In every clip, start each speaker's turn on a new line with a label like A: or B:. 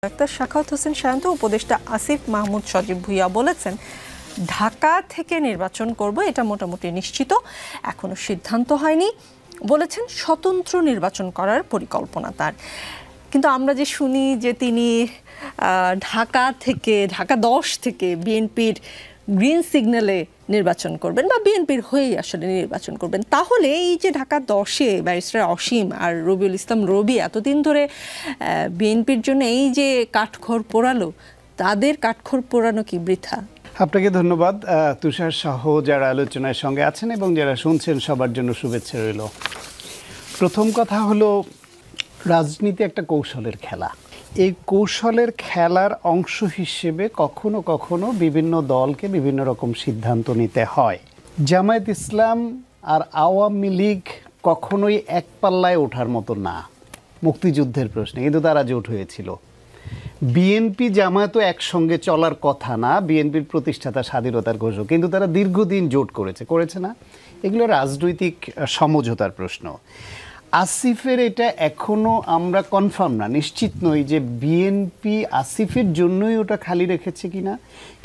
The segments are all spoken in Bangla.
A: ডাক্তার সাখাওয়াত হোসেন সায়ন্ত উপদেষ্টা আসিফ মাহমুদ সজীব ভুঁইয়া বলেছেন, ঢাকা থেকে নির্বাচন করব এটা মোটামুটি নিশ্চিত, এখনো সিদ্ধান্ত হয়নি। বলেছেন স্বতন্ত্র নির্বাচন করার পরিকল্পনা তার। কিন্তু আমরা যে শুনি যে তিনি ঢাকা 10 থেকে বিএনপির গ্রিন সিগন্যালে নির্বাচন করবেন বা বিএনপির হয়েই আসলে নির্বাচন করবেন, তাহলে এই যে ঢাকা 10-এ ব্যারিস্টার অসীম আর রবিউল ইসলাম রবি এতদিন ধরে বিএনপির জন্য এই যে কাঠখড় পোড়ালো, তাদের কাঠখড় পোড়ানো কি বৃথা?
B: আপনাকে ধন্যবাদ তুষার সহ যারা আলোচনার সঙ্গে আছেন এবং যারা শুনছেন সবার জন্য শুভেচ্ছা রইল। প্রথম কথা হলো, রাজনীতি একটা কৌশলের খেলা। এই কৌশলের খেলার অংশ হিসেবে কখনো কখনো বিভিন্ন দলকে বিভিন্ন রকম সিদ্ধান্ত নিতে হয়। জামায়াত ইসলাম আর আওয়ামী লীগ কখনোই এক পাল্লায় ওঠার মতো না মুক্তিযুদ্ধের প্রশ্নে, কিন্তু তারা জোট হয়েছিল। বিএনপি জামায়াতও একসঙ্গে চলার কথা না, বিএনপির প্রতিষ্ঠাতা স্বাধীনতার ঘোষক, কিন্তু তারা দীর্ঘদিন জোট করেছে না। এগুলো রাজনৈতিক সমঝোতার প্রশ্ন। আসিফের এটা এখনও আমরা কনফার্ম না, নিশ্চিত নই যে বিএনপি আসিফের জন্যই ওটা খালি রেখেছে কিনা,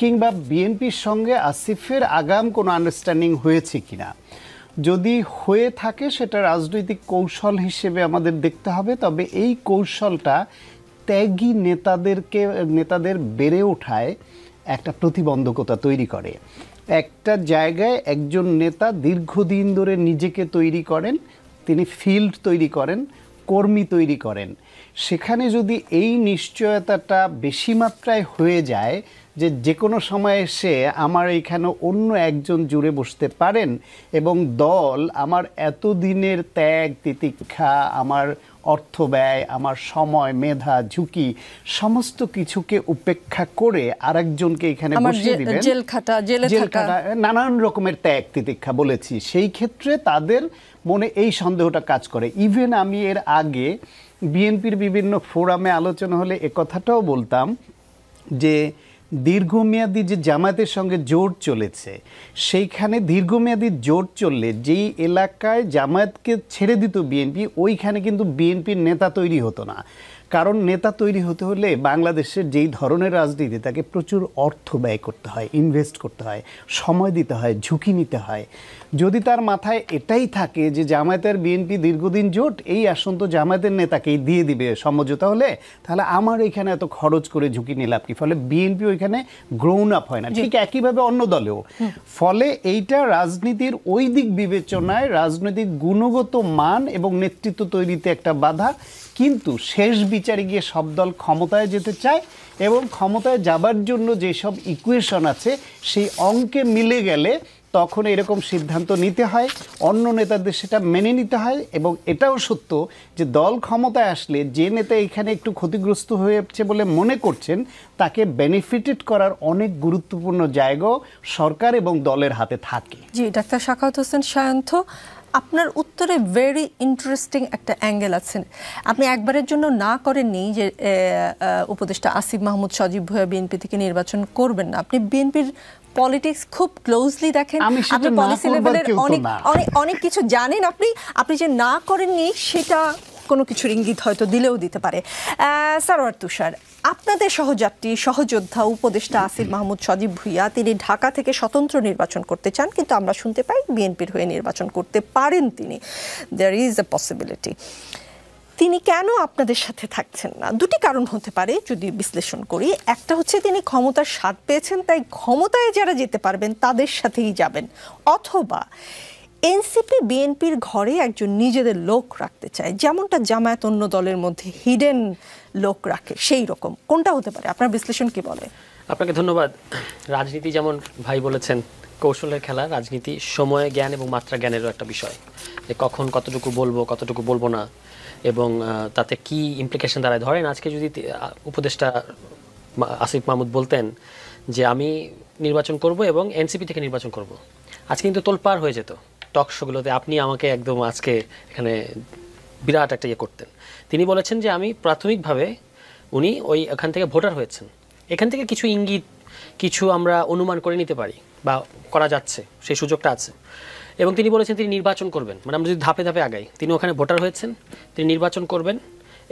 B: কিংবা বিএনপির সঙ্গে আসিফের আগাম কোনো আন্ডারস্ট্যান্ডিং হয়েছে কিনা। যদি হয়ে থাকে সেটা রাজনৈতিক কৌশল হিসেবে আমাদের দেখতে হবে। তবে এই কৌশলটা ত্যাগী নেতাদের বেড়ে ওঠায় একটা প্রতিবন্ধকতা তৈরি করে। একটা জায়গায় একজন নেতা দীর্ঘদিন ধরে নিজেকে তৈরি করেন, তিনি ফিল্ড তৈরি করেন, কর্মী তৈরি করেন। সেখানে যদি এই নিশ্চয়তাটা বেশি মাত্রায় হয়ে যায় যে কোনো সময় এসে আমার এইখানে অন্য একজন জুড়ে বসতে পারেন এবং দল আমার এতদিনের ত্যাগ তিতিক্ষা, আমার অর্থ ব্যয়, আমার সময়, মেধা, ঝুঁকি সমস্ত কিছুকে উপেক্ষা করে আরেকজনকে এখানে বসিয়ে দিবেন, জেল খাটা, নানান রকমের ত্যাগ তিতিক্ষা বলেছি, সেই ক্ষেত্রে তাদের মনে এই সন্দেহটা কাজ করে। ইভেন আমি এর আগে বিএনপির বিভিন্ন ফোরামে আলোচনা হলে কথাটাও বলতাম যে দীর্ঘমেয়াদী যে জামায়াতের সঙ্গে জোট চলেছে, সেইখানে দীর্ঘমেয়াদী জোট চললে যেই এলাকায় জামায়াতকে ছেড়ে দিত বিএনপি, ওইখানে কিন্তু বিএনপির নেতা তৈরি হতো না। কারণ নেতা তৈরি হতে হলে বাংলাদেশের যেই ধরনের রাজনীতি, তাকে প্রচুর অর্থ ব্যয় করতে হয়, ইনভেস্ট করতে হয়, সময় দিতে হয়, ঝুঁকি নিতে হয়। যদি তার মাথায় এটাই থাকে যে জামায়াতের বিএনপি দীর্ঘদিন জোট, এই আসন তো জামায়াতের নেতাকেই দিয়ে দিবে সমঝোতা হলে, তাহলে আমার এখানে এত খরচ করে ঝুঁকি নিলাম কি? ফলে বিএনপি ওইখানে গ্রোন আপ হয় না। ঠিক একইভাবে অন্য দলেও। ফলে এইটা রাজনীতির ওই দিক বিবেচনায় রাজনৈতিক গুণগত মান এবং নেতৃত্ব তৈরিতে একটা বাধা। কিন্তু শেষ বিচারে গিয়ে সব দল ক্ষমতায় যেতে চায় এবং ক্ষমতায় যাবার জন্য যেসব ইকুয়েশন আছে সেই অঙ্কে মিলে গেলে তখন এরকম সিদ্ধান্ত নিতে হয়, অন্য নেতাদের সেটা মেনে নিতে হয়। এবং এটাও সত্য যে দল ক্ষমতায় আসলে যে নেতা এখানে একটু ক্ষতিগ্রস্ত হয়েছে বলে মনে করছেন, তাকে বেনিফিটেড করার অনেক গুরুত্বপূর্ণ জায়গাও সরকার এবং দলের হাতে থাকে।
A: জি, ডাক্তার সাখাওয়াত হোসেন সায়ন্ত, আপনার উত্তরে ভেরি ইন্টারেস্টিং একটা অ্যাঙ্গেল আছে। আপনি একবারের জন্য না করেননি যে উপদেষ্টা আসিফ মাহমুদ সজীব ভুঁইয়া বিএনপি থেকে নির্বাচন করবেন না। আপনি বিএনপির পলিটিক্স খুব ক্লোজলি দেখেন, আপনি পলিসি লেভেলের অনেক কিছু জানেন। আপনি যে না করেননি সেটা কোনো কিছুর ইঙ্গিত হয়তো দিলেও দিতে পারে। সারোয়ার তুষার, আপনাদের সহযাত্রী সহযোদ্ধা উপদেষ্টা আসিফ মাহমুদ সজীব ভুঁইয়া তিনি ঢাকা থেকে স্বতন্ত্র নির্বাচন করতে চান, কিন্তু আমরা শুনতে পাই বিএনপির হয়ে নির্বাচন করতে পারেন তিনি। There is a possibility. তিনি কেন আপনাদের সাথে থাকছেন না? দুটি কারণ হতে পারে যদি বিশ্লেষণ করি। একটা হচ্ছে তিনি ক্ষমতার স্বাদ পেয়েছেন, তাই ক্ষমতায় যারা যেতে পারবেন তাদের সাথেই যাবেন, অথবা এনসিপি বিএনপির ঘরে একজন নিজেদের লোক রাখতে চায়, যেমনটা জামায়াত অন্য দলের মধ্যে হিডেন লোক রাখে, সেই রকম। কোনটা হতে পারে? আপনার বিশ্লেষণ কি বলে?
C: আপনাকে ধন্যবাদ। রাজনীতি যেমন ভাই বলেছেন কৌশলের খেলা, রাজনীতি সময় জ্ঞান এবং মাত্রা জ্ঞানেরও একটা বিষয়, যে কখন কতটুকু বলবো কতটুকু বলবো না এবং তাতে কি ইমপ্লিকেশন দাঁড়ায়। ধরেন আজকে যদি উপদেষ্টা আসিফ মাহমুদ বলতেন যে আমি নির্বাচন করব এবং এনসিপি থেকে নির্বাচন করব, আজকে কিন্তু তোলপাড় হয়ে যেত টক শোগুলোতে, আপনি আমাকে একদম আজকে এখানে বিরাট একটা ইয়ে করতেন। তিনি বলেছেন যে আমি প্রাথমিকভাবে, উনি ওখান থেকে ভোটার হয়েছেন, এখান থেকে কিছু ইঙ্গিত, কিছু আমরা অনুমান করে নিতে পারি বা করা যাচ্ছে, সেই সুযোগটা আছে। এবং তিনি বলেছেন তিনি নির্বাচন করবেন, মানে আমরা যদি ধাপে ধাপে আগাই, তিনি ওখানে ভোটার হয়েছেন, তিনি নির্বাচন করবেন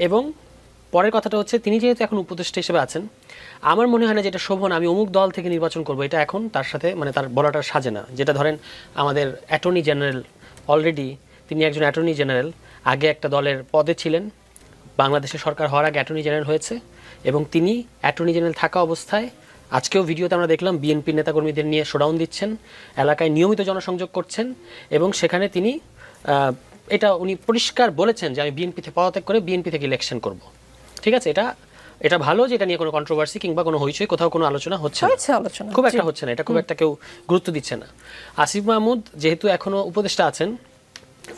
C: এবং পরের কথাটা হচ্ছে তিনি যেহেতু এখন উপদেষ্টা হিসেবে আছেন, আমার মনে হয় না যেটা শোভন আমি অমুক দল থেকে নির্বাচন করবো, এটা এখন তার সাথে মানে তার বলাটা সাজে না। যেটা ধরেন আমাদের অ্যাটর্নি জেনারেল, অলরেডি তিনি একজন অ্যাটর্নি জেনারেল, আগে একটা দলের পদে ছিলেন, বাংলাদেশের সরকার হওয়ার আগে অ্যাটর্নি জেনারেল হয়েছে, এবং তিনি অ্যাটর্নি জেনারেল থাকা অবস্থায় আজকেও ভিডিওতে আমরা দেখলাম বিএনপির নেতাকর্মীদের নিয়ে শোডাউন দিচ্ছেন, এলাকায় নিয়মিত জনসংযোগ করছেন, এবং সেখানে তিনি এটা উনি পরিষ্কার বলেছেন যে আমি বিএনপি থেকে পদত্যাগ করে বিএনপি থেকে ইলেকশন করব। ঠিক আছে, এটা ভালো যে এটা নিয়ে কোনো কন্ট্রোভার্সি কিংবা কোনো হইচই কোথাও কোনো আলোচনা হচ্ছে না, খুব একটা হচ্ছে না, এটা খুব একটা কেউ গুরুত্ব দিচ্ছে না। আসিফ মাহমুদ যেহেতু এখনো উপদেষ্টা আছেন,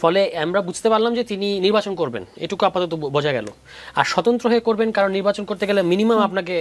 C: ফলে আমরা বুঝতে পারলাম যে তিনি নির্বাচন করবেন, এটুকু আপাতত বোঝা গেল। আর স্বতন্ত্র হয়ে করবেন, কারণ নির্বাচন করতে গেলে মিনিমাম আপনাকে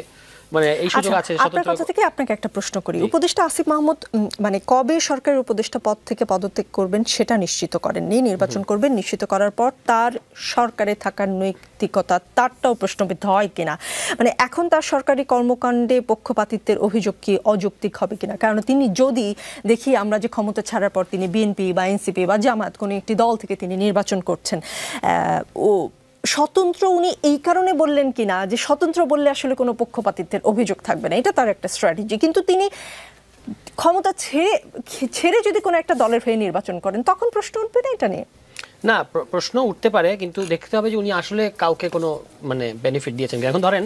C: মানে এই সুযোগ আছে।
A: আপনার কথা থেকে আপনাকে একটা প্রশ্ন করি, উপদেষ্টা আসিফ মাহমুদ মানে কবে সরকারের উপদেষ্টা পদ থেকে পদত্যাগ করবেন সেটা নিশ্চিত করেননি, নির্বাচন করবেন, নিশ্চিত করার পর তার সরকারে থাকার নৈতিকতা তারটাও প্রশ্নবিদ্ধ হয় কিনা, মানে এখন তার সরকারি কর্মকাণ্ডে পক্ষপাতিত্বের অভিযোগ কি অযৌক্তিক হবে কিনা? কারণ তিনি যদি দেখি আমরা যে ক্ষমতা ছাড়ার পর তিনি বিএনপি বা এনসিপি বা জামাত কোনো একটি দল থেকে তিনি নির্বাচন করছেন, ও স্বতন্ত্র উনি এই কারণে বললেন কিনা যে স্বতন্ত্র বললে আসলে কোনো পক্ষপাতিত্বের অভিযোগ থাকবে না, এটা তার একটা স্ট্র্যাটেজি, কিন্তু তিনি ক্ষমতা ছেড়ে যদি কোনো একটা দলের হয়ে নির্বাচন করেন তখন প্রশ্ন উঠবে না এটা নিয়ে?
C: না, প্রশ্ন উঠতে পারে, কিন্তু দেখতে হবে যে উনি আসলে কাউকে কোনো মানে বেনিফিট দিয়েছেন। এখন ধরেন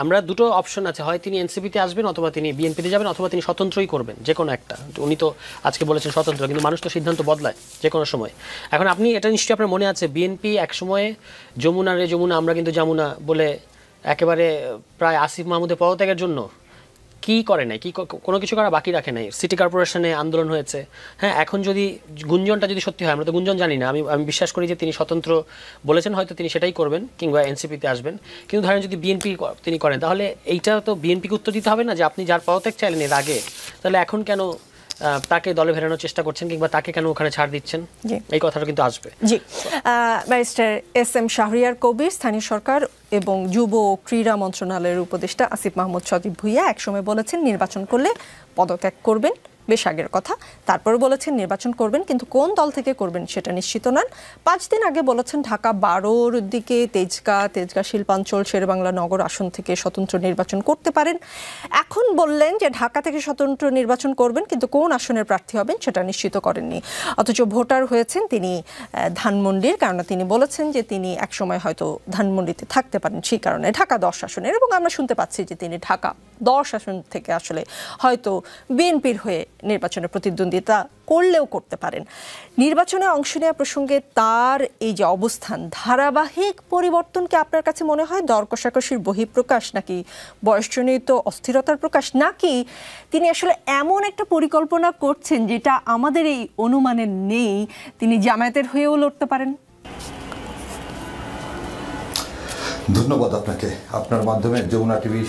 C: আমরা দুটো অপশন আছে, হয় তিনি এনসিপিতে আসবেন, অথবা তিনি বিএনপিতে যাবেন, অথবা তিনি স্বতন্ত্রই করবেন, যে কোনো একটা। উনি তো আজকে বলেছেন স্বতন্ত্র, কিন্তু মানুষ তো সিদ্ধান্ত বদলায় যে কোনো সময়। এখন আপনি এটা নিশ্চয়ই আপনার মনে আছে, বিএনপি এক সময়ে যমুনা রে যমুনা আমরা কিন্তু যামুনা বলে একেবারে প্রায় আসিফ মাহমুদের পদত্যাগের জন্য কি করে নাই, কি কোনো কিছু করা বাকি রাখে নাই। সিটি কর্পোরেশনে আন্দোলন হয়েছে। হ্যাঁ, এখন যদি গুঞ্জনটা যদি সত্যি হয়, আমরা তো গুঞ্জন জানি না, আমি বিশ্বাস করি যে তিনি স্বতন্ত্র বলেছেন, হয়তো তিনি সেটাই করবেন, কিংবা এনসিপিতে আসবেন। কিন্তু ধরেন যদি বিএনপি তিনি করেন, তাহলে এইটা তো বিএনপিকে উত্তর দিতে হবে না যে আপনি যার পদত্যাগ চাইলেন এর আগে, তাহলে এখন কেন তাকে দলে ফেরানোর চেষ্টা করছেন, কিংবা তাকে কেন ওখানে ছাড় দিচ্ছেন, এই কথাটা কিন্তু আসবে।
A: জি, ব্যারিস্টার এস.এম. শাহরিয়ার কবির, স্থানীয় সরকার এবং যুব ও ক্রীড়া মন্ত্রণালয়ের উপদেষ্টা আসিফ মাহমুদ সজীব ভুঁইয়া একসময় বলেছেন নির্বাচন করলে পদত্যাগ করবেন, বেশ আগের কথা। তারপর বলেছেন নির্বাচন করবেন, কিন্তু কোন দল থেকে করবেন সেটা নিশ্চিত নন। 5 দিন আগে বলেছেন ঢাকা 12-র দিকে তেজগাঁ শিল্পাঞ্চল শেরেবাংলা নগর আসন থেকে স্বতন্ত্র নির্বাচন করতে পারেন। এখন বললেন যে ঢাকা থেকে স্বতন্ত্র নির্বাচন করবেন, কিন্তু কোন আসনের প্রার্থী হবেন সেটা নিশ্চিত করেননি। অথচ ভোটার হয়েছেন তিনি ধানমন্ডির, কারণ তিনি বলেছেন যে তিনি একসময় হয়তো ধানমন্ডিতে থাকতে পারেন, সেই কারণে ঢাকা 10 আসনের। এবং আমরা শুনতে পাচ্ছি যে তিনি ঢাকা 10 আসন থেকে আসলে হয়তো বিএনপির হয়ে নির্বাচনে প্রতিদ্বন্দ্বিতা করলেও করতে পারেন। নির্বাচনে অংশ নেওয়া প্রসঙ্গে তার এই যে অবস্থান, ধারাবাহিক পরিবর্তন কি আপনার কাছে মনে হয় দর কষাকষির বহিঃপ্রকাশ, নাকি বয়সজনিত অস্থিরতার প্রকাশ, নাকি তিনি আসলে এমন একটা পরিকল্পনা করছেন যেটা আমাদের এই অনুমানে নেই, তিনি জামায়াতের হয়েও লড়তে পারেন?
D: ধন্যবাদ আপনাকে, আপনার মাধ্যমে যমুনা টিভি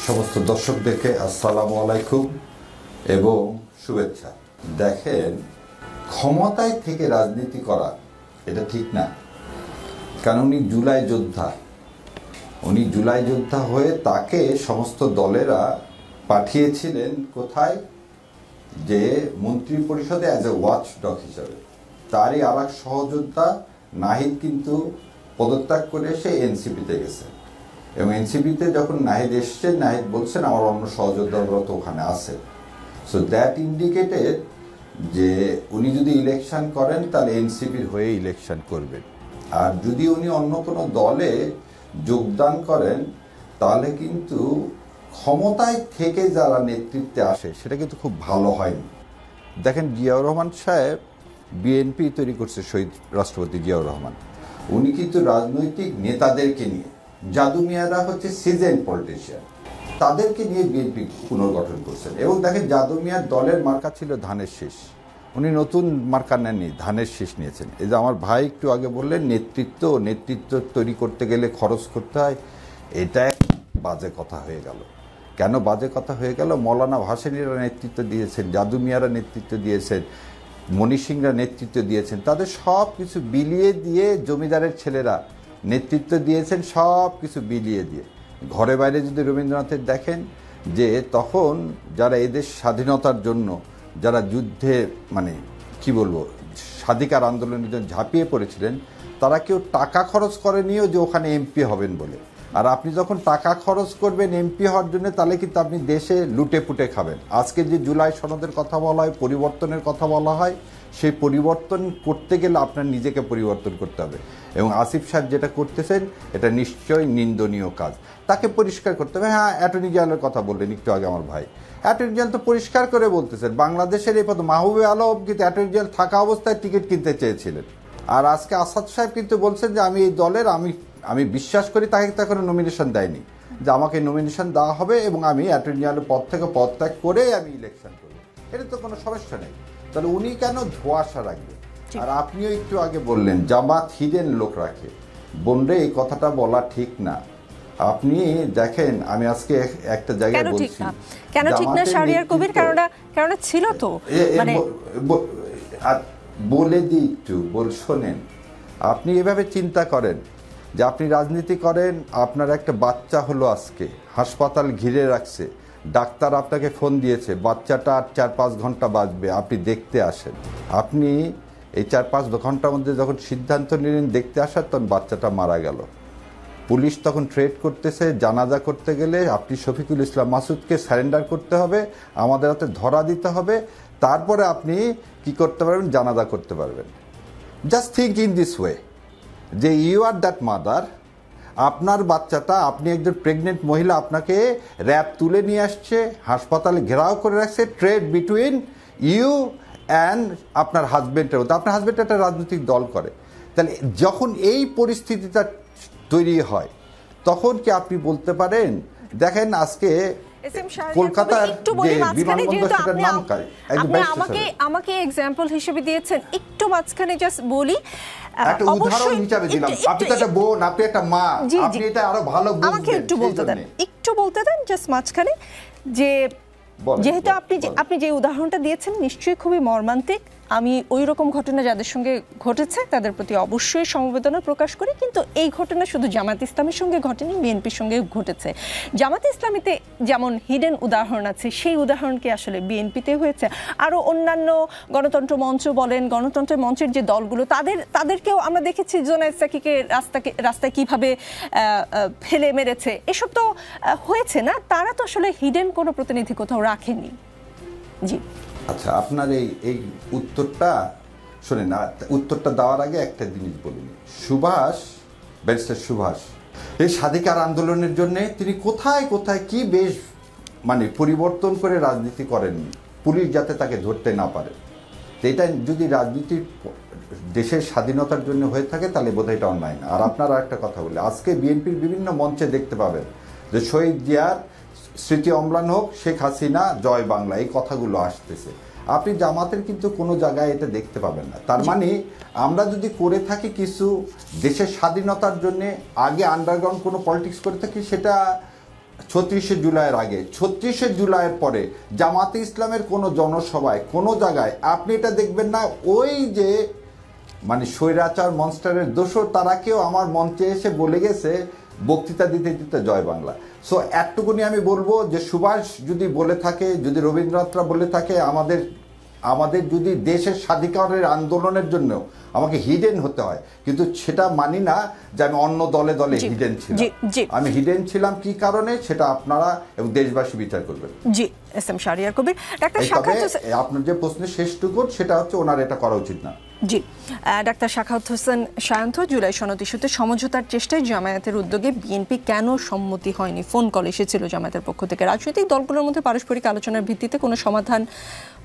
D: সমস্ত দর্শকদেরকে আসসালামু আলাইকুম এবং শুভেচ্ছা। দেখেন, ক্ষমতায় থেকে রাজনীতি করা এটা ঠিক না, কারণ উনি জুলাই যোদ্ধা হয়ে তাকে সমস্ত দলেরা পাঠিয়েছিলেন কোথায়, যে মন্ত্রী পরিষদে অ্যাজ এ ওয়াচ ডগ হিসাবে। তারই আর এক সহযোদ্ধা নাহিদ কিন্তু পদত্যাগ করে সে এনসিপিতে গেছে, এবং এনসিপিতে যখন নাহিদ এসছেন, নাহিদ বলছেন আমার অন্য সহযোদ্ধারা তো ওখানে আছে। সো দ্যাট ইন্ডিকেটেড যে উনি যদি ইলেকশন করেন তাহলে এনসিপির হয়ে ইলেকশন করবেন, আর যদি উনি অন্য কোনো দলে যোগদান করেন তাহলে কিন্তু ক্ষমতায় থেকে যারা নেতৃত্বে আসে সেটা কিন্তু খুব ভালো হয়নি। দেখেন, জিয়াউর রহমান সাহেব বিএনপি তৈরি করছে, শহীদ রাষ্ট্রপতি জিয়াউর রহমান, উনি কিন্তু রাজনৈতিক নেতাদেরকে নিয়ে, জাদু মিয়ারা হচ্ছে সিজন পলিটিশিয়ান, তাদেরকে নিয়ে বিএনপি পুনর্গঠন করছেন। এবং দেখেন, জাদু মিয়ার দলের মার্কা ছিল ধানের শীষ, উনি নতুন মার্কা নেননি, ধানের শীষ নিয়েছেন। এই যে আমার ভাই একটু আগে বললেন নেতৃত্ব তৈরি করতে গেলে খরচ করতে হয়, এটা বাজে কথা হয়ে গেল। কেন বাজে কথা হয়ে গেল? মৌলানা ভাসানীরা নেতৃত্ব দিয়েছেন, জাদু মিয়ারা নেতৃত্ব দিয়েছেন, মণি সিংরা নেতৃত্ব দিয়েছেন, তাদের সব কিছু বিলিয়ে দিয়ে, জমিদারের ছেলেরা নেতৃত্ব দিয়েছেন, সব কিছু বিলিয়ে দিয়ে। ঘরে বাইরে যদি রবীন্দ্রনাথের দেখেন যে তখন যারা এদেশ স্বাধীনতার জন্য, যারা যুদ্ধে মানে কি বলবো স্বাধিকার আন্দোলনের জন্য ঝাঁপিয়ে পড়েছিলেন, তারা কেউ টাকা খরচ করেনিও যে ওখানে এমপি হবেন বলে। আর আপনি যখন টাকা খরচ করবেন এমপি হওয়ার জন্য, তাহলে কিন্তু আপনি দেশে লুটে পুটে খাবেন। আজকে যে জুলাই সনদের কথা বলা হয়, পরিবর্তনের কথা বলা হয়, সেই পরিবর্তন করতে গেলে আপনার নিজেকে পরিবর্তন করতে হবে। এবং আসিফ সাহেব যেটা করতেছেন এটা নিশ্চয়ই নিন্দনীয় কাজ, তাকে পরিষ্কার করতে হবে। হ্যাঁ, অ্যাটর্নি জেনারেলের কথা বললেন একটু আগে আমার ভাই, অ্যাটর্নি জেনারেল তো পরিষ্কার করে বলতেছেন বাংলাদেশের এই পদ মাহবুবে আলম কিন্তু অ্যাটর্নি জেনারেল থাকা অবস্থায় টিকিট কিনতে চেয়েছিলেন। আর আজকে আসাদ সাহেব কিন্তু বলছেন যে আমি এই দলের আমি বিশ্বাস করি, তাকে তো এখনো নমিনেশন দেয়নি, যে আমাকে নমিনেশন দেওয়া হবে এবং আমি অ্যাটর্নি জেনারেলের পদ থেকে পদত্যাগ করে আমি ইলেকশন করব। এটা তো কোনো সমস্যা নেই। তাহলে উনি কেন ধোঁয়াশা রাখবে? আর আপনিও একটু আগে বললেন জামাত হিডেন লোক রাখে। বোনরে, এই কথাটা বলা ঠিক না। আপনি দেখেন, আমি আজকে একটা জায়গায় বলছি
A: কেন ঠিক না শাহরিয়ার কবির, কারণ ছিল তো মানে
D: বলে দিই একটু শোনেন। আপনি এভাবে চিন্তা করেন যে আপনি রাজনীতি করেন, আপনার একটা বাচ্চা হলো, আজকে হাসপাতাল ঘিরে রাখছে, ডাক্তার আপনাকে ফোন দিয়েছে বাচ্চাটা আর 4-5 ঘন্টা বাঁচবে, আপনি দেখতে আসেন। আপনি এই 4-5 ঘন্টার মধ্যে যখন সিদ্ধান্ত নিলেন দেখতে আসার, তখন বাচ্চাটা মারা গেল। পুলিশ তখন ট্রেড করতেছে, জানাজা করতে গেলে আপনি শফিকুল ইসলাম মাসুদকে সারেন্ডার করতে হবে, আমাদের হাতে ধরা দিতে হবে, তারপরে আপনি কি করতে পারবেন, জানাজা করতে পারবেন। Just think in this way যে ইউ আর দ্যাট মাদার, আপনার বাচ্চাটা, আপনি একজন প্রেগনেন্ট মহিলা, আপনাকে র্যাব তুলে নিয়ে আসছে, হাসপাতালে ঘেরাও করে রাখছে, ট্রেড বিটুইন ইউ অ্যান্ড আপনার হাজব্যান্ডের মধ্যে। আপনার হাজব্যান্ড একটা রাজনৈতিক দল করে। তাহলে যখন এই পরিস্থিতিটা তৈরি হয়, তখন কি আপনি বলতে পারেন, দেখেন আজকে কলকাতার যে বিমানবন্দর, সেটার নাম কি?
A: আমাকে এক্সাম্পল হিসেবে দিয়েছেন, একটু মাঝখানে জাস্ট বলি,
D: একটা উদাহরণ হিসেবে দিলাম। আপনি তো একটা বোন, আপনি একটা মা, আপনি এটা আরো ভালো বুঝবেন।
A: আমাকে একটু বলতে দেন জাস্ট মাঝখানে, যে যেহেতু আপনি যে উদাহরণটা দিয়েছেন নিশ্চয়ই খুবই মর্মান্তিক। আমি ওই রকম ঘটনা যাদের সঙ্গে ঘটেছে তাদের প্রতি অবশ্যই সমবেদনা প্রকাশ করি, কিন্তু এই ঘটনা শুধু জামাত ইসলামের সঙ্গে ঘটেনি, বিএনপির সঙ্গে ঘটেছে। জামাত ইসলামীতে যেমন হিডেন উদাহরণ আছে, সেই উদাহরণ কি আসলে বিএনপিতে হয়েছে? আরও অন্যান্য গণতন্ত্র মঞ্চ বলেন, গণতন্ত্রের মঞ্চের যে দলগুলো, তাদেরকেও আমরা দেখেছি জোনায়েদ সাকিকে রাস্তায় কিভাবে ফেলে মেরেছে, এসব তো হয়েছে না? তারা তো আসলে হিডেন কোনো প্রতিনিধি কোথাও রাখেনি। জি
D: আচ্ছা, আপনার এই উত্তরটা শোনেন না, উত্তরটা দেওয়ার আগে একটা জিনিস বলুন। ব্যারিস্টার সুভাষ এই স্বাধিকার আন্দোলনের জন্য তিনি কোথায় কোথায় কি বেশ মানে পরিবর্তন করে রাজনীতি করেননি, পুলিশ যাতে তাকে ধরতে না পারে। এটা যদি রাজনীতির দেশের স্বাধীনতার জন্য হয়ে থাকে, তাহলে বোধহয় এটা অন্যায় না। আর আপনারা একটা কথা বলে, আজকে বিএনপির বিভিন্ন মঞ্চে দেখতে পাবেন যে শহীদ জিয়ার স্মৃতি অম্লান হোক, শেখ হাসিনা জয় বাংলা, এই কথাগুলো আসতেছে। আপনি জামাতের কিন্তু কোনো জায়গায় এটা দেখতে পাবেন না। তার মানে আমরা যদি করে থাকি কিছু দেশের স্বাধীনতার জন্য, আগে আন্ডারগ্রাউন্ড কোনো পলিটিক্স করে থাকি, সেটা ৩৬শে জুলাইয়ের আগে। ৩৬শে জুলাইয়ের পরে জামাতে ইসলামের কোনো জনসভায়, কোনো জায়গায় আপনি এটা দেখবেন না, ওই যে মানে স্বৈরাচার মনস্টারের দোসর, তারা কেউ আমার মঞ্চে এসে বলে গেছে বক্তৃতা দিতে দিতে জয় বাংলা। সো একটুকুনি আমি বলবো যে সুভাষ যদি বলে থাকে, যদি রবীন্দ্রনাথরা বলে থাকে, আমাদের যদি দেশের স্বাধিকারের আন্দোলনের জন্য আমাকে হিডেন হতে হয়, কিন্তু সেটা মানি না যে আমি অন্য দলে হিডেন ছিলাম। আমি হিডেন ছিলাম কি কারণে, সেটা আপনারা এবং দেশবাসী বিচার করবেন।
A: G S M Shahriar Kabir.
D: আপনার যে প্রশ্নের শেষটুকু, সেটা হচ্ছে ওনার এটা করা উচিত না।
A: জি ডাক্তার সাখাওয়াত হোসেন সায়ন্ত, জুলাই সনদ ইস্যুতে সমঝোতার চেষ্টায় জামায়াতের উদ্যোগে বিএনপি কেন সম্মতি হয়নি? ফোন কল এসেছিল জামায়াতের পক্ষ থেকে। রাজনৈতিক দলগুলোর মধ্যে পারস্পরিক আলোচনার ভিত্তিতে কোনো সমাধান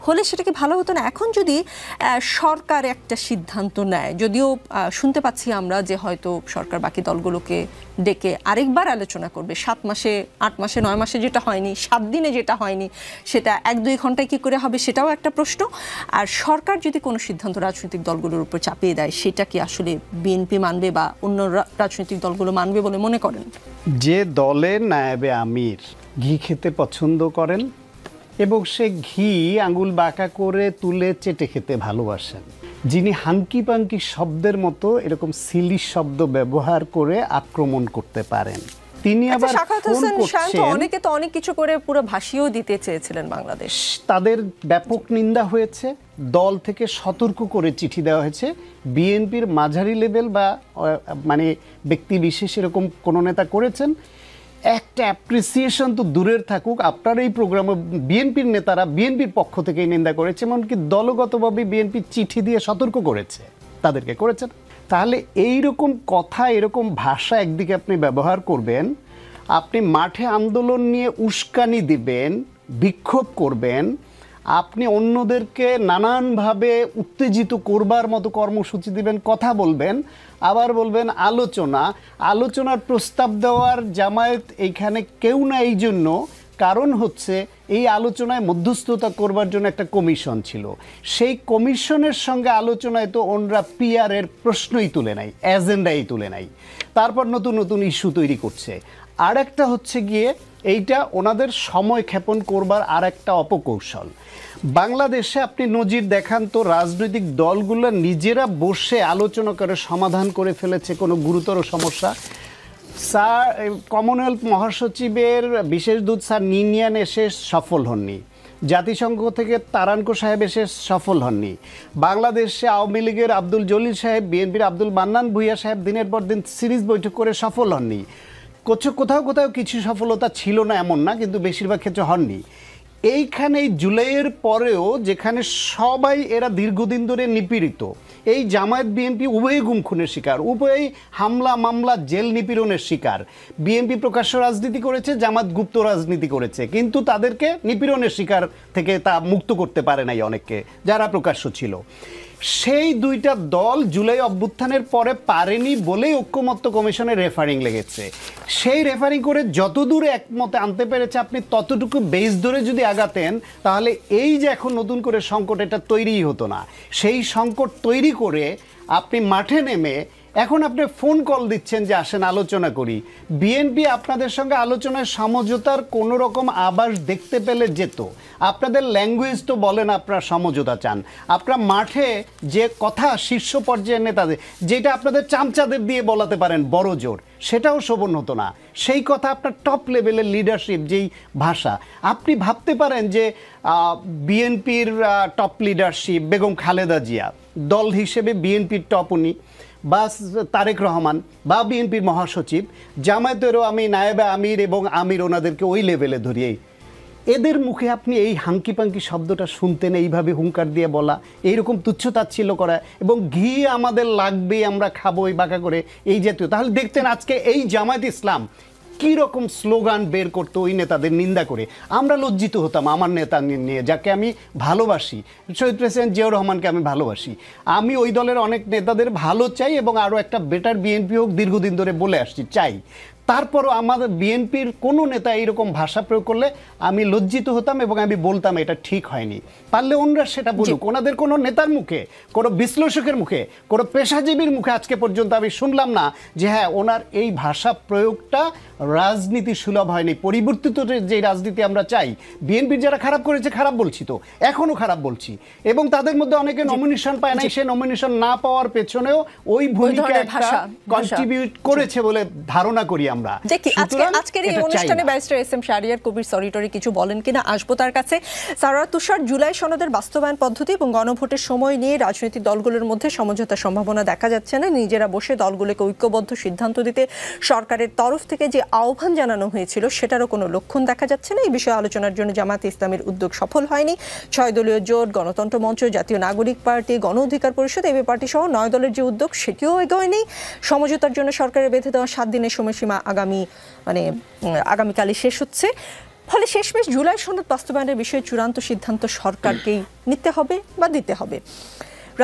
A: হলে সেটা কি ভালো হতো না? এখন যদি সরকার একটা সিদ্ধান্ত নেয়, যদিও শুনতে পাচ্ছি আমরা যে হয়তো সরকার বাকি দলগুলোকে ডেকে আরেকবার আলোচনা করবে, 7 মাসে 8 মাসে 9 মাসে যেটা হয়নি, 7 দিনে যেটা হয়নি, সেটা 1-2 ঘন্টায় কি করে হবে, সেটাও একটা প্রশ্ন। আর সরকার যদি কোনো সিদ্ধান্ত রাজনৈতিক দলগুলোর উপর চাপিয়ে দেয়, সেটা কি আসলে বিএনপি মানবে বা অন্য রাজনৈতিক দলগুলো মানবে বলে মনে করেন?
B: যে দলের নায়েবে আমির ঘি খেতে পছন্দ করেন এবং সে ঘি আঙুল বাঁকা করে তুলে চেটে খেতে ভালোবাসেন, যিনি হাঙ্কি পাঙ্কি শব্দের মতো এরকম সিলি শব্দ ব্যবহার করে আক্রমণ করতে পারেন, তিনি আবার
A: সাখাওয়াত
B: ফোন
A: হোসেন শান্ত
B: করছেন,
A: অনেকে তো অনেক কিছু করে পুরো ভাসিয়েও দিতে চেয়েছিলেন বাংলাদেশ।
B: তাদের ব্যাপক নিন্দা হয়েছে, দল থেকে সতর্ক করে চিঠি দেওয়া হয়েছে। বিএনপির মাঝারি লেভেল বা মানে ব্যক্তি বিশেষ এরকম কোনো নেতা করেছেন, একটা অ্যাপ্রিসিয়েশন তো দূরের থাকুক, আপনার এই প্রোগ্রামে বিএনপির নেতারা বিএনপির পক্ষ থেকেই নিন্দা করেছে, এমনকি দলগতভাবে বিএনপি চিঠি দিয়ে সতর্ক করেছে, তাদেরকে করেছেন। তাহলে এই রকম কথা, এরকম ভাষা একদিকে আপনি ব্যবহার করবেন, আপনি মাঠে আন্দোলন নিয়ে উস্কানি দিবেন, বিক্ষোভ করবেন, আপনি অন্যদেরকে নানানভাবে উত্তেজিত করবার মতো কর্মসূচি দিবেন, কথা বলবেন, আবার বলবেন আলোচনার প্রস্তাব দেওয়ার জামায়াত এইখানে কেউ না। এই জন্য কারণ হচ্ছে এই আলোচনায় মধ্যস্থতা করবার জন্য একটা কমিশন ছিল, সেই কমিশনের সঙ্গে আলোচনায় তো ওনরা পিআরের প্রশ্নই তুলে নাই, এজেন্ডাই তুলে নাই, তারপর নতুন নতুন ইস্যু তৈরি করছে। আর একটা হচ্ছে গিয়ে এইটা ওনাদের সময় ক্ষেপণ করবার আর একটা অপকৌশল। বাংলাদেশে আপনি নজির দেখান তো, রাজনৈতিক দলগুলো নিজেরা বসে আলোচনা করে সমাধান করে ফেলেছে কোনো গুরুতর সমস্যা। স্যার কমনওয়েলথ মহাসচিবের বিশেষ দূত স্যার নিনিয়ান এসে সফল হননি, জাতিসংঘ থেকে তারানকো সাহেব এসে সফল হননি, বাংলাদেশে আওয়ামী লীগের আব্দুল জলিল সাহেব, বিএনপির আব্দুল মান্নান ভূঁইয়া সাহেব দিনের পর দিন সিরিজ বৈঠক করে সফল হননি। কোথাও কোথাও কিছু সফলতা ছিল না এমন না, কিন্তু বেশিরভাগ ক্ষেত্রে হননি। এইখানে জুলাইয়ের পরেও যেখানে সবাই এরা দীর্ঘদিন ধরে নিপীড়িত, এই জামায়াত বিএনপি উভয়ই গুম খুনের শিকার, উভয়ই হামলা মামলা জেল নিপীড়নের শিকার। বিএনপি প্রকাশ্য রাজনীতি করেছে, জামাত গুপ্ত রাজনীতি করেছে, কিন্তু তাদেরকে নিপীড়নের শিকার থেকে তা মুক্ত করতে পারে নাই অনেককে, যারা প্রকাশ্য ছিল। সেই দুইটা দল জুলাই অভ্যুত্থানের পরে পারেনি বলেই ঐক্যমত্য কমিশনের রেফারিং লেগেছে। সেই রেফারিং করে যতদূরে একমতে আনতে পেরেছে, আপনি ততটুকু বেস ধরে যদি আগাতেন, তাহলে এই যে এখন নতুন করে সংকট, এটা তৈরিই হতো না। সেই সংকট তৈরি করে আপনি মাঠে নেমে এখন আপনি ফোন কল দিচ্ছেন যে আসেন আলোচনা করি। বিএনপি আপনাদের সঙ্গে আলোচনায় সমঝোতার কোনো রকম আভাস দেখতে পেলে যেত। আপনাদের ল্যাঙ্গুয়েজ তো বলেন আপনারা সমঝোতা চান, আপনারা মাঠে যে কথা শীর্ষ পর্যায়ের নেতাদের, যেটা আপনাদের চামচাদের দিয়ে বলাতে পারেন বড় জোর, সেটাও শোভন হতো না। সেই কথা আপনার টপ লেভেলের লিডারশিপ, যেই ভাষা, আপনি ভাবতে পারেন যে বিএনপির টপ লিডারশিপ বেগম খালেদা জিয়া, দল হিসেবে বিএনপির টপ উনি, বা তারেক রহমান বা বিএনপির মহাসচিব, জামায়াতেরও আমি নায়েবে আমির এবং আমির, ওনাদেরকে ওই লেভেলে ধরিয়েই, এদের মুখে আপনি এই হাঙ্কি পাঙ্কি শব্দটা শুনতেন, এইভাবে হুঙ্কার দিয়ে বলা, এইরকম তুচ্ছতাচ্ছিল্য করা, এবং ঘি আমাদের লাগবে, আমরা খাবো এই বাঁকা করে, এই জাতীয়, তাহলে দেখতেন আজকে এই জামায়াত ইসলাম কী রকম স্লোগান বের করতো ওই নেতাদের নিন্দা করে। আমরা লজ্জিত হতাম আমার নেতা নিয়ে, যাকে আমি ভালোবাসি, শহীদ প্রেসিডেন্ট জিয়াউর রহমানকে আমি ভালোবাসি। আমি ওই দলের অনেক নেতাদের ভালো চাই এবং আরও একটা বেটার বিএনপি হোক, দীর্ঘদিন ধরে বলে আসছি, চাই। তারপরও আমাদের বিএনপির কোনো নেতা এইরকম ভাষা প্রয়োগ করলে আমি লজ্জিত হতাম এবং আমি বলতাম এটা ঠিক হয়নি। পারলে ওনারা সেটা বলুক, ওনাদের কোনো নেতার মুখে, কোনো বিশ্লেষকের মুখে, কোনো পেশাজীবীর মুখে আজকে পর্যন্ত আমি শুনলাম না যে হ্যাঁ ওনার এই ভাষা প্রয়োগটা রাজনীতি সুলভ হয়নি। পরিবর্তিত যে রাজনীতি আমরা চাই, বিএনপির যারা খারাপ করেছে খারাপ বলছি, তো এখনও খারাপ বলছি, এবং তাদের মধ্যে অনেকে নমিনেশন পায় নাই, সে নমিনেশন না পাওয়ার পেছনেও ওই ভূমিকা একটা কন্ট্রিবিউট করেছে বলে ধারণা করি আমরা।
A: আজকের এই অনুষ্ঠানে barrister S M Shahriar Kabir সরিটরি কিছু বলেন কিনা আসবো তার কাছে। সারোয়ার তুষার, জুলাই সনদের বাস্তবায়ন পদ্ধতি এবং গণভোটের সময় নিয়ে রাজনৈতিক দলগুলোর মধ্যে সমঝোতার সম্ভাবনা দেখা যাচ্ছে না। নিজেরা বসে দলগুলোকে ঐক্যবদ্ধ সিদ্ধান্ত দিতে সরকারের তরফ থেকে যে আহ্বান জানানো হয়েছিল সেটারও কোনো লক্ষণ দেখা যাচ্ছে না। এই বিষয়ে আলোচনার জন্য জামায়াতে ইসলামের উদ্যোগ সফল হয়নি। 6 দলীয় জোট, গণতন্ত্র মঞ্চ, জাতীয় নাগরিক পার্টি, গণ অধিকার পরিষদ, এবি পার্টি সহ 9 দলের যে উদ্যোগ সেটিও এগোয়নি। সমঝোতার জন্য সরকারের বেঁধে দেওয়া 7 দিনের সময়সীমা আগামীকালই শেষ হচ্ছে। ফলে শেষমেশ জুলাই সনদ বাস্তবায়নের বিষয়ে চূড়ান্ত সিদ্ধান্ত সরকারকেই নিতে হবে বা দিতে হবে।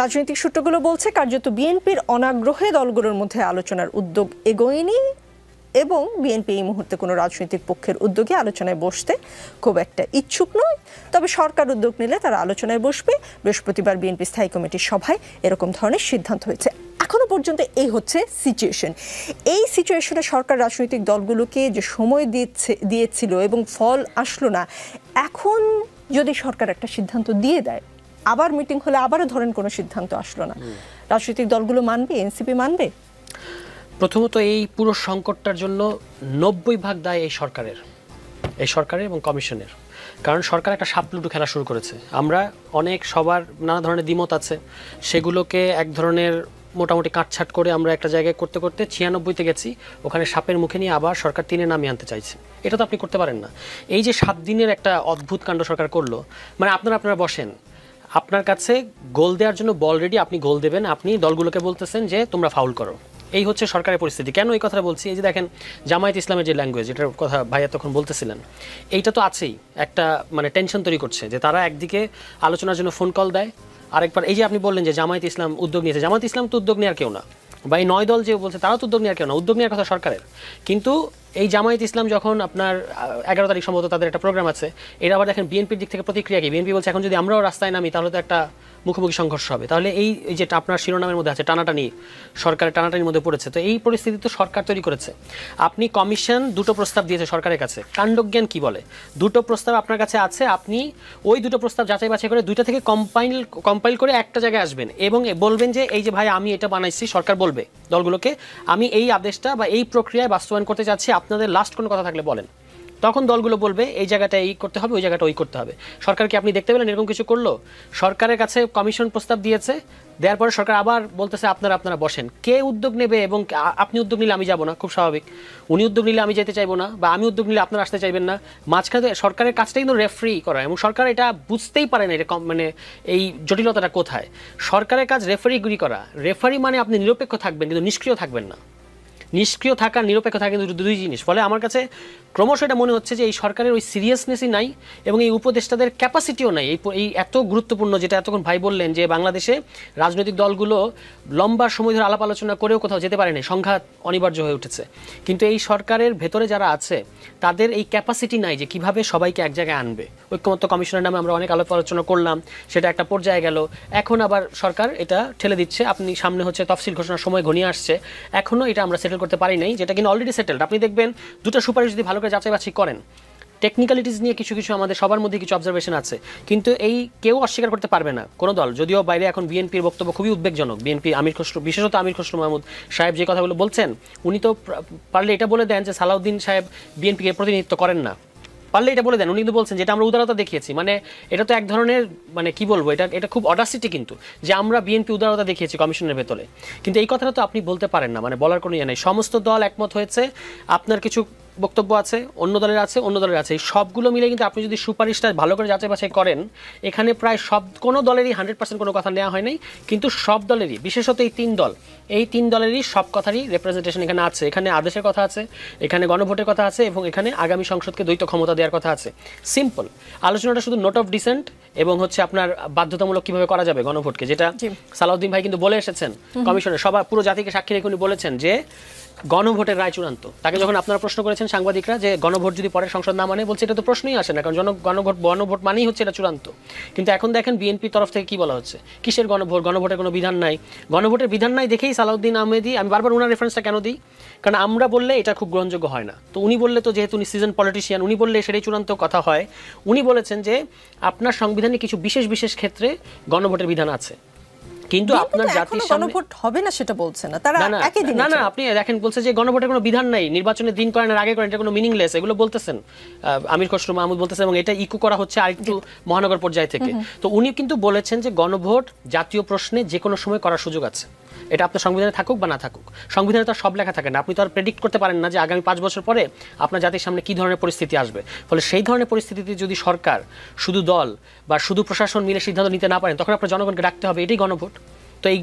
A: রাজনৈতিক সূত্রগুলো বলছে কার্যত বিএনপির অনাগ্রহে দলগুলোর মধ্যে আলোচনার উদ্যোগ এগোয়নি এবং বিএনপি এই মুহূর্তে কোনো রাজনৈতিক পক্ষের উদ্যোগে আলোচনায় বসতে খুব একটা ইচ্ছুক নয়। তবে সরকার উদ্যোগ নিলে তারা আলোচনায় বসবে। বৃহস্পতিবার বিএনপি স্থায়ী কমিটির সভায় এরকম ধরনের সিদ্ধান্ত হয়েছে। এখনো পর্যন্ত এই হচ্ছে সিচুয়েশন। এই সিচুয়েশনে সরকার রাজনৈতিক দলগুলোকে যে সময় দিয়েছিল এবং ফল আসলো না, এখন যদি সরকার একটা সিদ্ধান্ত দিয়ে দেয়, আবার মিটিং হলে আবারও ধরেন কোনো সিদ্ধান্ত আসলো না, রাজনৈতিক দলগুলো মানবে? এনসিপি মানবে?
C: প্রথমত এই পুরো সংকটটার জন্য 90% দায় এই সরকারের এবং কমিশনের। কারণ সরকার একটা সাপলুডু খেলা শুরু করেছে। আমরা সবার নানা ধরনের দ্বিমত আছে, সেগুলোকে এক ধরনের মোটামুটি কাটছাট করে আমরা একটা জায়গায় করতে করতে 96-তে গেছি, ওখানে সাপের মুখে নিয়ে আবার সরকার 3-এ নামিয়ে আনতে চাইছে। এটা তো আপনি করতে পারেন না। এই যে 7 দিনের একটা অদ্ভুত কাণ্ড সরকার করলো, মানে আপনারা বসেন, আপনার কাছে গোল দেওয়ার জন্য বল রেডি, আপনি গোল দেবেন, আপনি দলগুলোকে বলতেছেন যে তোমরা ফাউল করো। এই হচ্ছে সরকারের পরিস্থিতি। কেন এই কথাটা বলছি? এই যে দেখেন জামায়াত ইসলামের যে ল্যাঙ্গুয়েজ, এটার কথা ভাইয়া তখন বলতেছিলেন, এইটা তো আছেই, একটা মানে টেনশন তৈরি করছে যে তারা একদিকে আলোচনার জন্য ফোন কল দেয়, আরেকবার এই যে আপনি বললেন যে জামায়াত ইসলাম উদ্যোগ নিয়েছে, জামায়াত ইসলাম তো উদ্যোগ নেওয়ার কেউ না, বা এই 9 দল যে বলছে তারাও তো উদ্যোগ নেওয়ার কেউ না, উদ্যোগ নেওয়ার কথা সরকারের। কিন্তু এই জামায়াত ইসলাম যখন আপনার 11 তারিখ সম্ভবত তাদের একটা প্রোগ্রাম আছে, এরা আবার দেখেন বিএনপির দিক থেকে প্রতিক্রিয়া কি, বিএনপি বলছে এখন যদি আমরাও রাস্তায় নামি তাহলে তো একটা মুখোমুখি সংঘর্ষ হবে। তাহলে এই যে আপনার শিরোনামের মধ্যে আছে টানাটানি, সরকারের টানাটানির মধ্যে পড়েছে। তো এই পরিস্থিতি তো সরকার তৈরি করেছে। আপনি কমিশন 2টো প্রস্তাব দিয়েছে সরকারের কাছে, কাণ্ডজ্ঞান কি বলে, 2টো প্রস্তাব আপনার কাছে আছে, আপনি ওই 2টো প্রস্তাব যাচাই বাছাই করে 2টা থেকে কম্পাইল করে একটা জায়গায় আসবেন এবং বলবেন যে এই যে ভাই আমি এটা বানাইছি, সরকার বলবে দলগুলোকে আমি এই আদেশটা বা এই প্রক্রিয়ায় বাস্তবায়ন করতে চাচ্ছি, আপনাদের লাস্ট কোনো কথা থাকলে বলেন। তখন দলগুলো বলবে এই জায়গাটা এই করতে হবে, ওই জায়গাটা ওই করতে হবে। সরকারকে আপনি দেখতে পেলেন এরকম কিছু করলো? সরকারের কাছে কমিশন প্রস্তাব দিয়েছে, দেওয়ার পরে সরকার আবার বলতেছে আপনারা বসেন। কে উদ্যোগ নেবে? এবং আপনি উদ্যোগ নিলে আমি যাব না, খুব স্বাভাবিক। উনি উদ্যোগ নিলে আমি যেতে চাইবো না, বা আমি উদ্যোগ নিলে আপনারা আসতে চাইবেন না। মাঝখানে সরকারের কাজটা কিন্তু রেফারি করা, এবং সরকার এটা বুঝতেই পারে না, এটা মানে এই জটিলতাটা কোথায়। সরকারের কাজ রেফারিগিরি করা। রেফারি মানে আপনি নিরপেক্ষ থাকবেন কিন্তু নিষ্ক্রিয় থাকবেন না। নিষ্ক্রিয় থাকা নিরপেক্ষ থাকা কিন্তু দুই জিনিস। ফলে আমার কাছে ক্রমশ এটা মনে হচ্ছে যে এই সরকারের ওই সিরিয়াসনেসই নাই এবং এই উপদেষ্টাদের ক্যাপাসিটিও নাই। এই এত গুরুত্বপূর্ণ, যেটা এতক্ষণ ভাই বললেন যে বাংলাদেশে রাজনৈতিক দলগুলো লম্বা সময় ধরে আলাপ আলোচনা করেও কোথাও যেতে পারে না, সংঘাত অনিবার্য হয়ে উঠেছে। কিন্তু এই সরকারের ভেতরে যারা আছে তাদের এই ক্যাপাসিটি নাই যে কিভাবে সবাইকে এক জায়গায় আনবে। ঐক্যমত্য কমিশনের নামে আমরা অনেক আলাপ আলোচনা করলাম, সেটা একটা পর্যায়ে গেল, এখন আবার সরকার এটা ঠেলে দিচ্ছে। আপনি সামনে হচ্ছে তফসিল ঘোষণার সময় ঘনিয়ে আসছে, এখনও এটা আমরা সেটেল করতে পারি নাই, যেটা কিন্তু অলরেডি সেটেলড। আপনি দেখবেন 2টা সুপারিশ যদি ভালো করে যাচাই বাছাই করেন, টেকনিক্যালিটিস নিয়ে কিছু আমাদের সবার মধ্যে কিছু অবজারভেশন আছে, কিন্তু এই কেউ অস্বীকার করতে পারবে না কোনো দল। যদিও বাইরে এখন বিএনপির বক্তব্য খুবই উদ্বেগজনক। বিএনপি বিশেষত আমির খসরু মাহমুদ সাহেব যে কথাগুলো বলছেন, উনি তো পারলে এটা বলে দেন যে সালাউদ্দিন সাহেব বিএনপিকে প্রতিনিধিত্ব করেন না, পারলে এটা বলে দেন। উনি কিন্তু বলছেন যেটা আমরা উদারতা দেখিয়েছি, মানে এটা তো এক ধরনের মানে কি বলবো, এটা খুব অডাসিটি কিন্তু, যে আমরা বিএনপি উদারতা দেখিয়েছি কমিশনের ভেতরে। কিন্তু এই কথাটা তো আপনি বলতে পারেন না, মানে বলার কোনো ইয়ে নেই। সমস্ত দল একমত হয়েছে, আপনার কিছু বক্তব্য আছে, অন্য দলের আছে, এই সবগুলো মিলে কিন্তু আপনি যদি সুপারিশটা ভালো করে যাচাই বাছাই করেন, এখানে প্রায় কোনো দলেরই 100% কোনো কথা নেওয়া হয় নাই, কিন্তু সব দলেরই, বিশেষত এই তিন দলেরই সব কথারই রিপ্রেজেন্টেশন এখানে আছে। এখানে আদেশের কথা আছে, এখানে গণভোটের কথা আছে, এবং এখানে আগামী সংসদকে দ্বৈত ক্ষমতা দেওয়ার কথা আছে। সিম্পল আলোচনাটা শুধু নোট অফ ডিসেন্ট এবং হচ্ছে আপনার বাধ্যতামূলক কিভাবে করা যাবে গণভোটকে, যেটা সালাউদ্দিন ভাই কিন্তু বলে এসেছেন কমিশনের সবার পুরো জাতিকে সাক্ষী রেখে উনি বলেছেন যে গণভোটের রায় চূড়ান্ত। তাকে যখন আপনারা প্রশ্ন করেছেন সাংবাদিকরা যে গণভোট যদি পরের সংসদ না মানে, বলছে এটা তো প্রশ্নই আসে না, কারণ গণভোট মানেই হচ্ছে এটা চূড়ান্ত। কিন্তু এখন দেখেন বিএনপির তরফ থেকে কি বলা হচ্ছে, কিসের গণভোটের কোনো বিধান নাই। গণভোটের বিধান নাই দেখেই সালাউদ্দিন আহমেদি, আমি বারবার ওনার রেফারেন্সটা কেন দিই, কারণ আমরা বললে এটা খুব গ্রহণযোগ্য হয় না, তো উনি বললে তো যেহেতু উনি সিজন পলিটিশিয়ান, উনি বললে সেটাই চূড়ান্ত কথা হয়। উনি বলেছেন যে আপনার সংবিধানে কিছু বিশেষ ক্ষেত্রে গণভোটের বিধান আছে, কিন্তু আপনার জাতির সামনে
A: গণভোট হবে না সেটা বলছে না তারা। একই দিন
C: না আপনি দেখেন বলছে যে গণভোটের কোনো বিধান নাই, নির্বাচনের দিন করেন আর আগে করেন, এটা কোনো মিনিংলেস, এগুলো বলতেছেন আমির খসরু মাহমুদ বলতেছেন, এবং এটা ইকো করা হচ্ছে আরেকটু মহানগর পর্যায় থেকে। তো উনি কিন্তু বলেছেন যে গণভোট জাতীয় প্রশ্নে যে কোনো সময় করার সুযোগ আছে, এটা আপনার সংবিধানে থাকুক বা না থাকুক। সংবিধানে তো সব লেখা থাকে না, আপনি তো আর প্রেডিক্ট করতে পারেন না যে আগামী 5 বছর পরে আপনার জাতির সামনে কী ধরনের পরিস্থিতি আসবে। ফলে সেই ধরনের পরিস্থিতিতে যদি সরকার, শুধু দল বা শুধু প্রশাসন মিলে সিদ্ধান্ত নিতে না পারেন, তখন আপনার জনগণকে ডাকতে হবে, এটাই গণভোট। তো এই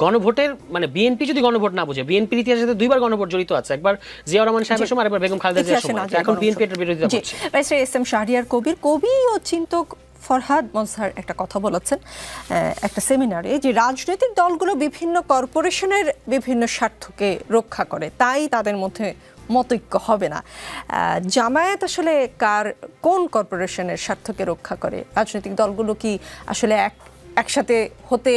C: গণভোটের মানে বিএনপি যদি গণভোট না বুঝে, বিএনপির ইতিহাসে 2বার গণভোট জড়িত আছে, একবার জিয়াউর রহমান সাহেবের সময়, আরেকবার বেগম খালেদা জিয়ার সময়। এখন বিএনপি এর বিরোধিতা করছে।
A: এস এম শাহরিয়ার কবি ও চিন্তক ফরহাদ মজহার একটা কথা বলেছেন একটা সেমিনারে, যে রাজনৈতিক দলগুলো বিভিন্ন কর্পোরেশনের বিভিন্ন স্বার্থকে রক্ষা করে, তাই তাদের মধ্যে মতৈক্য হবে না। জামায়াত আসলে কোন কর্পোরেশনের স্বার্থকে রক্ষা করে? রাজনৈতিক দলগুলো কি আসলে একসাথে হতে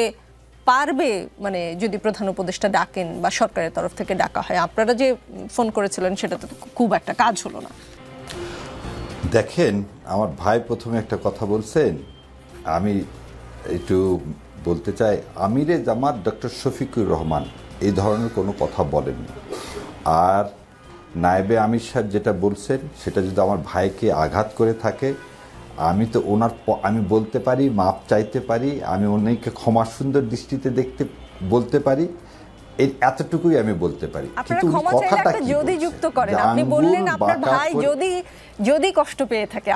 A: পারবে, মানে যদি প্রধান উপদেষ্টা ডাকেন বা সরকারের তরফ থেকে ডাকা হয়? আপনারা যে ফোন করেছিলেন সেটা তো খুব একটা কাজ হলো না।
D: দেখেন, আমার ভাই প্রথমে একটা কথা বলছেন, আমি একটু বলতে চাই। আমিরে জামাত ডক্টর শফিকুর রহমান এই ধরনের কোনো কথা বলেননি। আর নায়েবে আমির সাহেব যেটা বলছেন সেটা যদি আমার ভাইকে আঘাত করে থাকে, আমি তো আমি বলতে পারি, মাপ চাইতে পারি, আমি অনেককে ক্ষমা সুন্দর দৃষ্টিতে বলতে পারি, এতটুকুই আমি বলতে পারি।
A: আপনারা ক্ষমা চাইলে একটা যদি যুক্ত করেন, আপনি বললেন আপনার ভাই যদি কষ্ট পেয়ে থাকে।